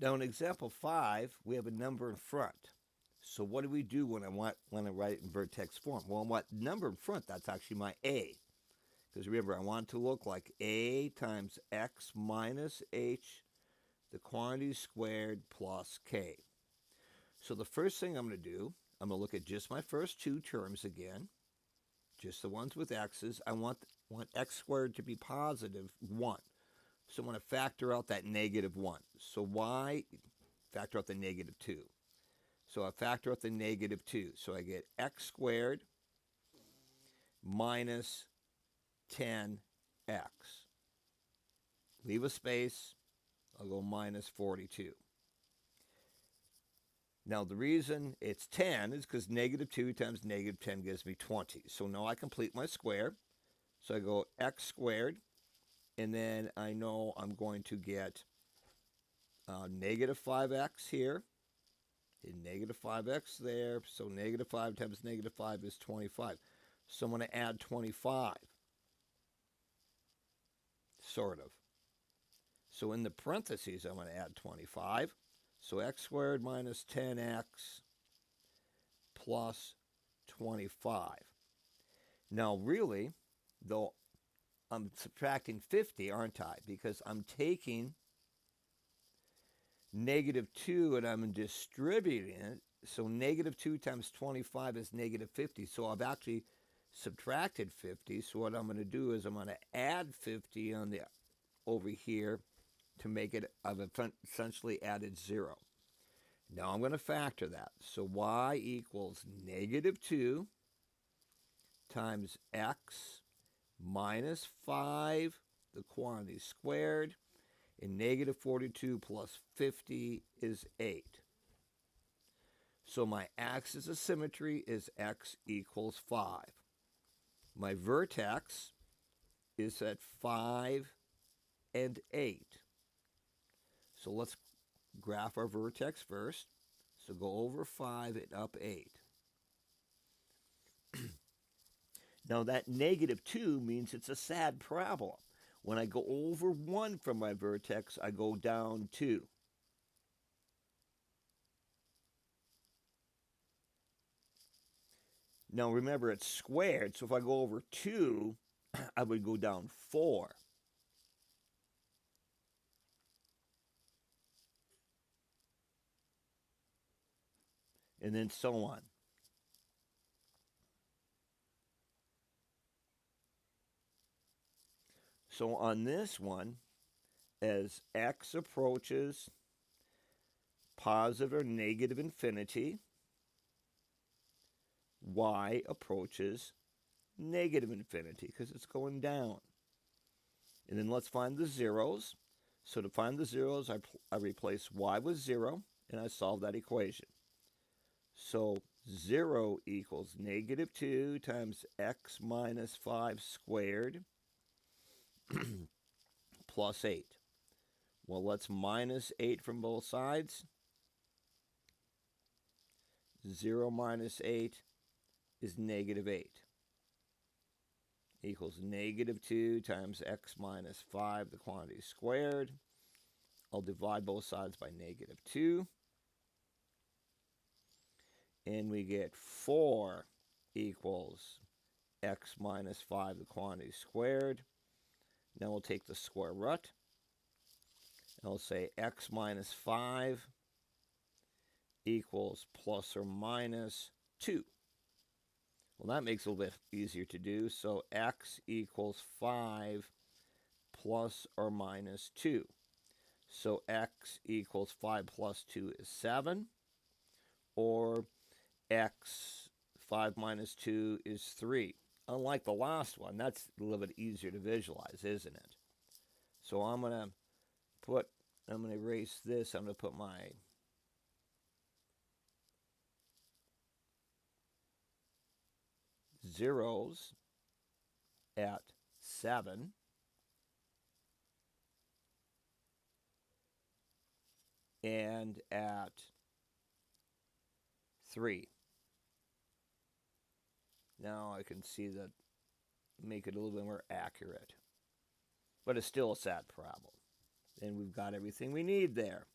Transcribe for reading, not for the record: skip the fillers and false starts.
Now in example 5, we have a number in front. So what do we do when I write it in vertex form? Well, what number in front, that's actually my a. Because remember, I want it to look like a times x minus h, the quantity squared plus k. So the first thing I'm going to do, I'm going to look at just my first two terms again, just the ones with x's. I want x squared to be positive 1. So I'm going to factor out that negative 1. So y, factor out the negative 2. So I factor out the negative 2. So I get x squared minus 10x. Leave a space. I'll go minus 42. Now the reason it's 10 is because negative 2 times negative 10 gives me 20. So now I complete my square. So I go x squared. And then I know I'm going to get negative 5x here. And negative 5x there. So negative 5 times negative 5 is 25. So I'm going to add 25. Sort of. So in the parentheses, I'm going to add 25. So x squared minus 10x plus 25. Now really, though, I'm subtracting 50, aren't I? Because I'm taking negative 2 and I'm distributing it. So negative 2 times 25 is negative 50. So I've actually subtracted 50. So what I'm going to do is I'm going to add 50 on the over here to make it, I've essentially added 0. Now I'm going to factor that. So y equals negative 2 times x minus 5, the quantity squared, and negative 42 plus 50 is 8. So my axis of symmetry is x equals 5. My vertex is at 5 and 8. So let's graph our vertex first. So go over 5 and up 8. Now that negative 2 means it's a sad parabola. When I go over 1 from my vertex, I go down 2. Now remember, it's squared, so if I go over 2, I would go down 4. And then so on. So on this one, as x approaches positive or negative infinity, y approaches negative infinity because it's going down. And then let's find the zeros. So to find the zeros, I replace y with 0, and I solve that equation. So 0 equals negative 2 times x minus 5 squared plus 8. Well, let's minus 8 from both sides. 0 minus 8 is negative 8. Equals negative 2 times x minus 5, the quantity squared. I'll divide both sides by negative 2. And we get 4 equals x minus 5, the quantity squared. Now we'll take the square root. And I'll say x minus 5 equals plus or minus 2. Well, that makes it a little bit easier to do. So x equals 5 plus or minus 2. So x equals 5 plus 2 is 7. Or x 5 minus 2 is 3. Unlike the last one, that's a little bit easier to visualize, isn't it? So I'm going to erase this. I'm going to put my zeros at 7 and at 3. Now I can see that, make it a little bit more accurate. But it's still a sad problem. And we've got everything we need there.